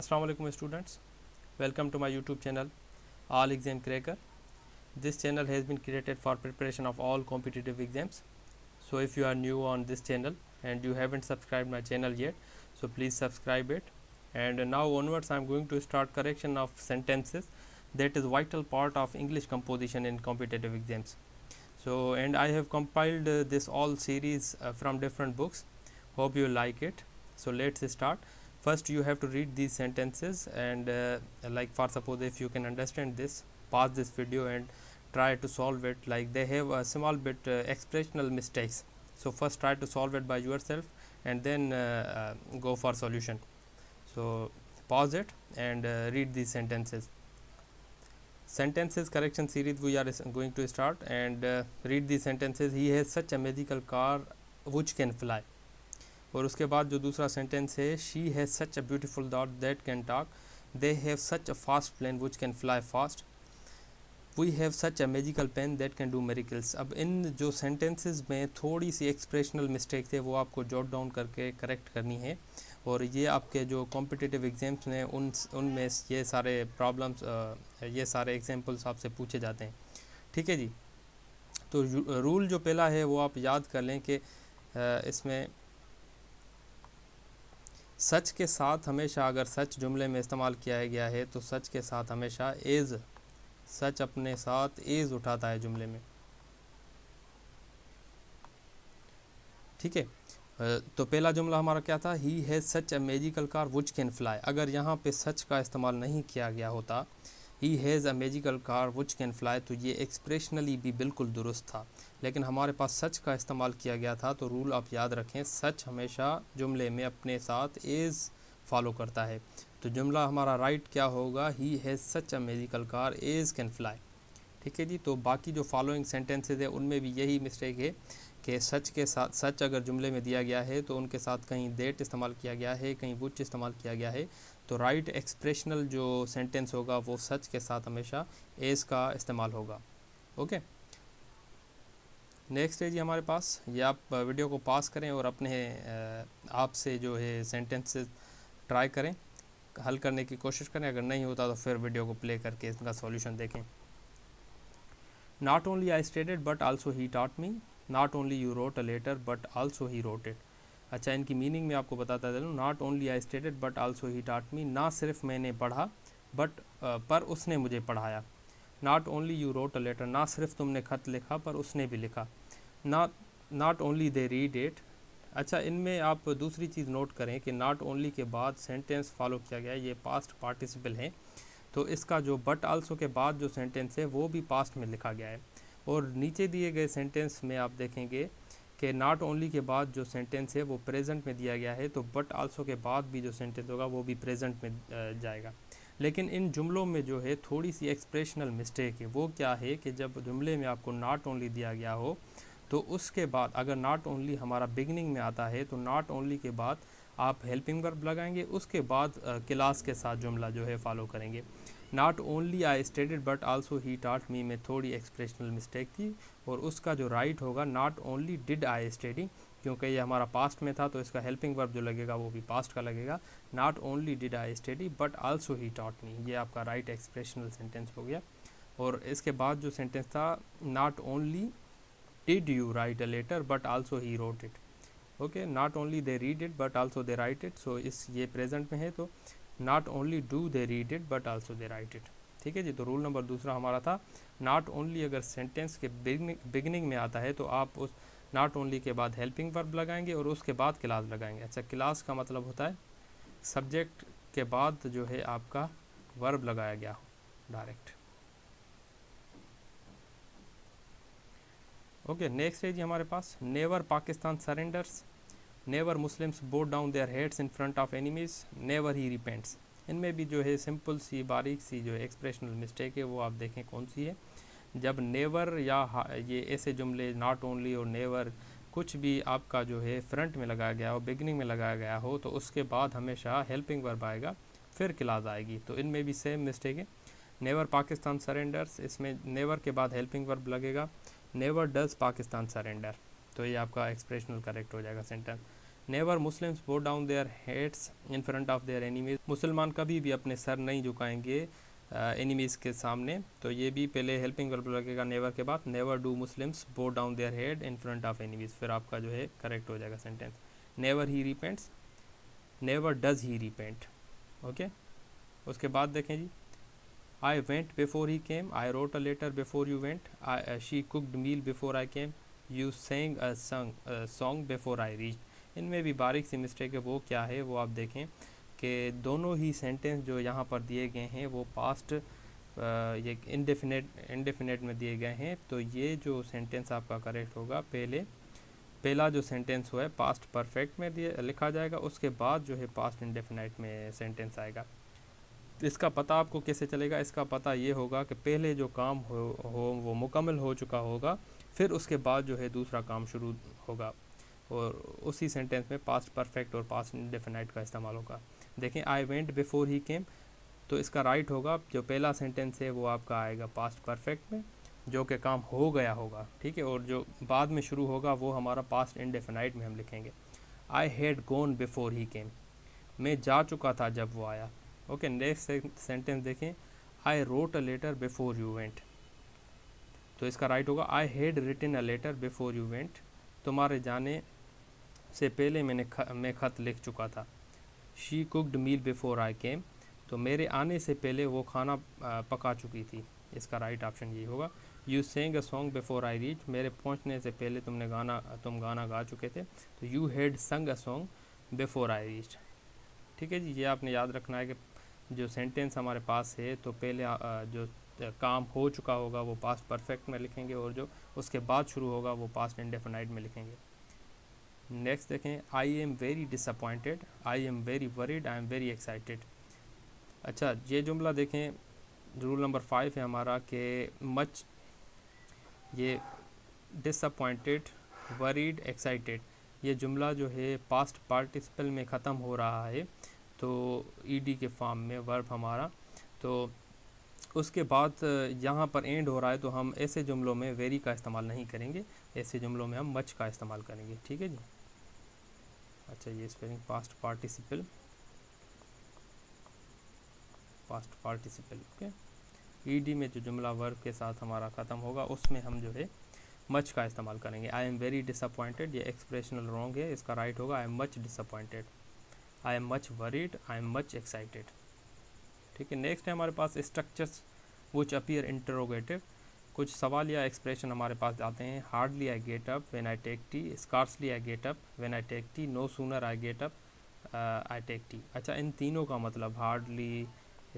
Assalamu alaikum students, welcome to my YouTube channel All Exam Cracker. This channel has been created for preparation of all competitive exams. So if you are new on this channel and you haven't subscribed my channel yet, so please subscribe it. And now onwards I am going to start correction of sentences that is vital part of English composition in competitive exams. So and I have compiled this all series from different books. Hope you like it. So let's start. First you have to read these sentences and like for suppose if you can understand this, pause this video and try to solve it. Like they have a small bit expressional mistakes, so first try to solve it by yourself and then go for solution. So pause it and read these sentences. Sentences correction series we are going to start and read these sentences. He has such a magical car which can fly. और उसके बाद जो दूसरा sentence है, she has such a beautiful doll that can talk, they have such a fast plane which can fly fast, we have such a magical pen that can do miracles. अब इन जो sentences में थोड़ी सी expressional mistake थे वो आपको jot down करके correct करनी है. और ये आपके जो कॉम्पिटिटिव एग्जाम्स में उनमें ये सारे प्रॉब्लम्स ये सारे एग्जाम्पल्स आपसे पूछे जाते हैं. ठीक है जी. तो रूल जो पहला है वो आप याद कर लें कि इसमें सच के साथ हमेशा, अगर सच जुमले में इस्तेमाल किया गया है तो सच के साथ हमेशा एज, सच अपने साथ एज उठाता है जुमले में. ठीक है. तो पहला जुमला हमारा क्या था, ही has such a magical car which can fly. अगर यहाँ पे सच का इस्तेमाल नहीं किया गया होता, he has a magical car which can fly, तो ये एक्सप्रेशनली भी बिल्कुल दुरुस्त था. लेकिन हमारे पास सच का इस्तेमाल किया गया था. तो रूल आप याद रखें, सच हमेशा जुमले में अपने साथ एज फॉलो करता है. तो जुमला हमारा राइट क्या होगा, he has such a magical car as can fly. ठीक है जी. तो बाकी जो फॉलोइंग सेंटेंसेज है उनमें भी यही मिस्टेक है कि सच के साथ, सच अगर जुमले में दिया गया है तो उनके साथ कहीं देट इस्तेमाल किया गया है, कहीं वुच इस्तेमाल किया गया है. तो राइट एक्सप्रेशनल जो सेंटेंस होगा वो सच के साथ हमेशा एज का इस्तेमाल होगा. ओके. नेक्स्ट है जी हमारे पास, ये आप वीडियो को पास करें और अपने आप से जो है सेंटेंसेस ट्राई करें, हल करने की कोशिश करें. अगर नहीं होता तो फिर वीडियो को प्ले करके इसका सॉल्यूशन देखें. Not only I studied but also he taught me. Not only you wrote a letter but also he wrote it. अच्छा, इनकी मीनिंग में आपको बताता चलूँ. Not only I studied but also he taught me. ना सिर्फ मैंने पढ़ा बट पर उसने मुझे पढ़ाया. Not only you wrote a letter, ना सिर्फ तुमने खत लिखा पर उसने भी लिखा. Not only they read it. अच्छा, इनमें आप दूसरी चीज़ नोट करें कि नॉट ओनली के बाद सेंटेंस फॉलो किया गया, ये पास्ट पार्टिसिपल है. तो इसका जो बट आल्सो के बाद जो सेंटेंस है वो भी पास्ट में लिखा गया है. और नीचे दिए गए सेंटेंस में आप देखेंगे कि नॉट ओनली के बाद जो सेंटेंस है वो प्रेजेंट में दिया गया है, तो बट आल्सो के बाद भी जो सेंटेंस होगा वो भी प्रेजेंट में जाएगा. लेकिन इन जुमलों में जो है थोड़ी सी एक्सप्रेशनल मिस्टेक है. वो क्या है कि जब जुमले में आपको नॉट ओनली दिया गया हो तो उसके बाद अगर नॉट ओनली हमारा बिगनिंग में आता है तो नॉट ओनली के बाद आप हेल्पिंग वर्ब लगाएंगे, उसके बाद क्लास के साथ जुमला जो है फॉलो करेंगे. Not only I studied but also he taught मी में थोड़ी एक्सप्रेशनल मिस्टेक थी. और उसका जो राइट होगा, not only did I study, क्योंकि ये हमारा पास्ट में था तो इसका हेल्पिंग वर्ब जो लगेगा वो भी पास्ट का लगेगा. Not only did I study but also he taught मी, ये आपका राइट एक्सप्रेशनल सेंटेंस हो गया. और इसके बाद जो सेंटेंस था, not only did you write a letter but also he wrote it. Okay. Not only they read it but also they write it. So इस ये प्रेजेंट में है तो not only do they read it but also they write it. ठीक है जी. तो rule number दूसरा हमारा था, नॉट ओनली अगर सेंटेंस के बिगनिंग में आता है तो आप उस नॉट ओनली के बाद हेल्पिंग वर्ब लगाएंगे और उसके बाद क्लास लगाएंगे. अच्छा, क्लास का मतलब होता है सब्जेक्ट के बाद जो है आपका वर्ब लगाया गया हो डायरेक्ट. ओके. नेक्स्ट है जी हमारे पास, never Pakistan surrenders, never Muslims bow down their heads in front of enemies, never he repents. इनमें भी जो है सिंपल सी बारीक सी जो है एक्सप्रेशनल मिस्टेक है वो आप देखें कौन सी है. जब नेवर या ये ऐसे जुमले नॉट ओनली और नेवर कुछ भी आपका जो है फ्रंट में लगाया गया हो, बिगनिंग में लगाया गया हो, तो उसके बाद हमेशा हेल्पिंग वर्ब आएगा, फिर क्लास आएगी. तो इनमें भी सेम मिस्टेक है. नेवर पाकिस्तान सरेंडर्स, इसमें नेवर के बाद हेल्पिंग वर्ब लगेगा. नेवर डज पाकिस्तान सरेंडर, तो ये आपका एक्सप्रेशनल करेक्ट हो जाएगा sentence. Never Muslims bow down their heads in front of their enemies, मुसलमान कभी भी अपने सर नहीं झुकाएंगे एनिमीज़ के सामने। तो ये भी पहले हेल्पिंग वर्ब लगेगा नेवर के बाद। Never do Muslims bow down their head in front of enemies, फिर आपका जो है करेक्ट हो जाएगा sentence. Never he repents, never does he repent. Okay, उसके बाद देखें जी, I went before he came, I wrote a letter before you went, she cooked meal before I came, you sang a song before I reach. इनमें भी बारीक सी mistake है, वो क्या है वो आप देखें कि दोनों ही सेंटेंस जो यहाँ पर दिए गए हैं वो पास्ट ये इंडेफिनेट में दिए गए हैं। तो ये जो सेंटेंस आपका करेक्ट होगा, पहला जो सेंटेंस हुआ है पास्ट परफेक्ट में लिखा जाएगा, उसके बाद जो है पास्ट इंडेफिनेट में सेंटेंस आएगा। इसका पता आपको कैसे चलेगा? इसका पता ये होगा कि पहले जो काम हो वो मुकम्मल हो चुका होगा, फिर उसके बाद जो है दूसरा काम शुरू होगा, और उसी सेंटेंस में पास्ट परफेक्ट और पास्ट इंडेफिनाइट का इस्तेमाल होगा। देखें, आई वेंट बिफोर ही केम, तो इसका राइट होगा, जो पहला सेंटेंस है वो आपका आएगा पास्ट परफेक्ट में, जो कि काम हो गया होगा, ठीक है, और जो बाद में शुरू होगा वो हमारा पास्ट इंडेफिनाइट में हम लिखेंगे। I had gone before he came, मैं जा चुका था जब वो आया। ओके, नेक्स्ट सेंटेंस देखें, I wrote a letter before you went, तो इसका राइट होगा I had written a letter before you went, तुम्हारे जाने से पहले मैं ख़त लिख चुका था। She cooked meal before I came, तो मेरे आने से पहले वो खाना पका चुकी थी, इसका राइट ऑप्शन ये होगा। You sang a song before I reach, मेरे पहुंचने से पहले तुम गाना गा चुके थे, तो यू हैड संग अ सॉन्ग बिफोर आई रीच। ठीक है जी, ये आपने याद रखना है कि जो सेंटेंस हमारे पास है तो पहले जो काम हो चुका होगा वो पास्ट परफेक्ट में लिखेंगे, और जो उसके बाद शुरू होगा वो पास्ट इंडेफिनाइट में लिखेंगे। नेक्स्ट देखें, आई am very disappointed, I am very worried, I am very excited. अच्छा, ये जुमला देखें, रूल नंबर 5 है हमारा कि मच, ये डिसअपॉइंटेड, वरीड, एक्साइटेड, ये जुमला जो है पास्ट पार्टिसिपल में ख़त्म हो रहा है, तो ईडी के फॉर्म में वर्ब हमारा, तो उसके बाद यहाँ पर एंड हो रहा है, तो हम ऐसे जुमलों में वेरी का इस्तेमाल नहीं करेंगे, ऐसे जुमलों में हम मच का इस्तेमाल करेंगे। ठीक है जी। अच्छा, ये spelling past participle, okay, ED में जो जुमला वर्ब के साथ हमारा ख़त्म होगा उसमें हम जो है मच का इस्तेमाल करेंगे। आई एम वेरी डिसअपॉइंटेड, ये एक्सप्रेशनल रॉन्ग है, इसका राइट होगा I am much disappointed, I am much worried, I am much excited. ठीक है, नेक्स्ट है हमारे पास स्ट्रक्चर्स विच अपीयर इंटरोगेटिव, कुछ सवाल या एक्सप्रेशन हमारे पास आते हैं। Hardly I get up when I take tea, scarcely I get up when I take tea, no sooner I get up I take tea. अच्छा, इन तीनों का मतलब हार्डली,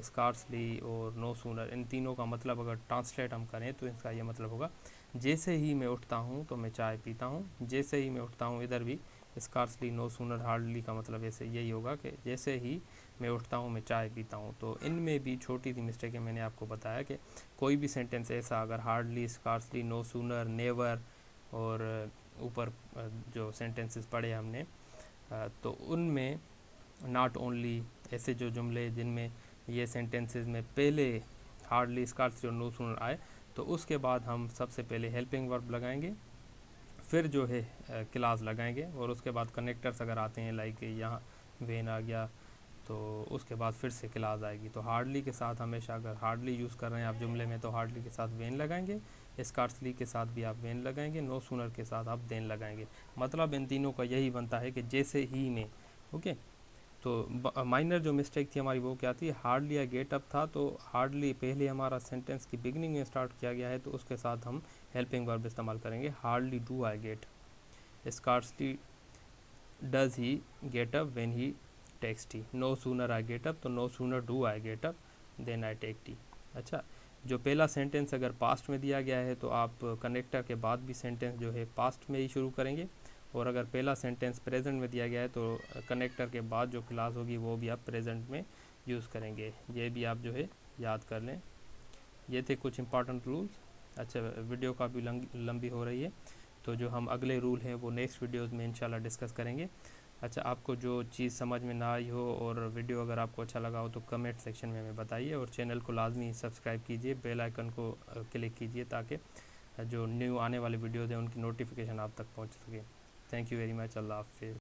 स्कार्सली और नो सूनर, इन तीनों का मतलब अगर ट्रांसलेट हम करें तो इसका ये मतलब होगा, जैसे ही मैं उठता हूँ तो मैं चाय पीता हूँ, जैसे ही मैं उठता हूँ। इधर भी स्कार्सली, नो सूनर, हार्डली का मतलब ऐसे यही होगा कि जैसे ही मैं उठता हूँ मैं चाय पीता हूँ। तो इनमें भी छोटी सी मिस्टेक है, मैंने आपको बताया कि कोई भी सेंटेंस ऐसा अगर hardly, scarcely, no sooner, never और ऊपर जो सेंटेंसेस पढ़े हमने, तो उनमें नॉट ओनली, ऐसे जो जुमले जिनमें ये सेंटेंसेस में पहले हार्डली, स्कार्सली और नो सूनर आए, तो उसके बाद हम सबसे पहले हेल्पिंग वर्ब लगाएंगे, फिर जो है क्लास लगाएंगे, और उसके बाद कनेक्टर्स अगर आते हैं लाइक यहाँ वेन आ गया, तो उसके बाद फिर से क्लास आएगी। तो हार्डली के साथ हमेशा, अगर हार्डली यूज़ कर रहे हैं आप जुमले में, तो हार्डली के साथ वेन लगाएंगे, स्कार्सली के साथ भी आप वेन लगाएंगे, नो सूनर के साथ आप देन लगाएंगे। मतलब इन तीनों का यही बनता है कि जैसे ही में। ओके, तो माइनर जो मिस्टेक थी हमारी वो क्या थी, हार्डली या गेट अप था, तो हार्डली पहले हमारा सेंटेंस की बिगनिंग में स्टार्ट किया गया है, तो उसके साथ हम हेल्पिंग वर्ब इस्तेमाल करेंगे। Hardly do I get, scarcely does he get up when he takes tea, no sooner I get up, तो no sooner do I get up then I take tea. अच्छा, जो पहला सेंटेंस अगर past में दिया गया है तो आप कनेक्टर के बाद भी सेंटेंस जो है पास्ट में ही शुरू करेंगे, और अगर पहला सेंटेंस प्रेजेंट में दिया गया है तो कनेक्टर के बाद जो क्लास होगी वो भी आप प्रेजेंट में यूज़ करेंगे। ये भी आप जो है याद कर लें। ये थे कुछ इंपॉर्टेंट रूल्स। अच्छा, वीडियो काफ़ी लंबी हो रही है, तो जो हम अगले रूल हैं वो नेक्स्ट वीडियोज़ में इंशाल्लाह डिस्कस करेंगे। अच्छा, आपको जो चीज़ समझ में ना आई हो और वीडियो अगर आपको अच्छा लगा हो तो कमेंट सेक्शन में हमें बताइए, और चैनल को लाजमी सब्सक्राइब कीजिए, बेल आइकन को क्लिक कीजिए ताकि जो न्यू आने वाले वीडियोज़ हैं उनकी नोटिफिकेशन आप तक पहुंच सके। Thank you very much. अल्लाह हाफ़िज़।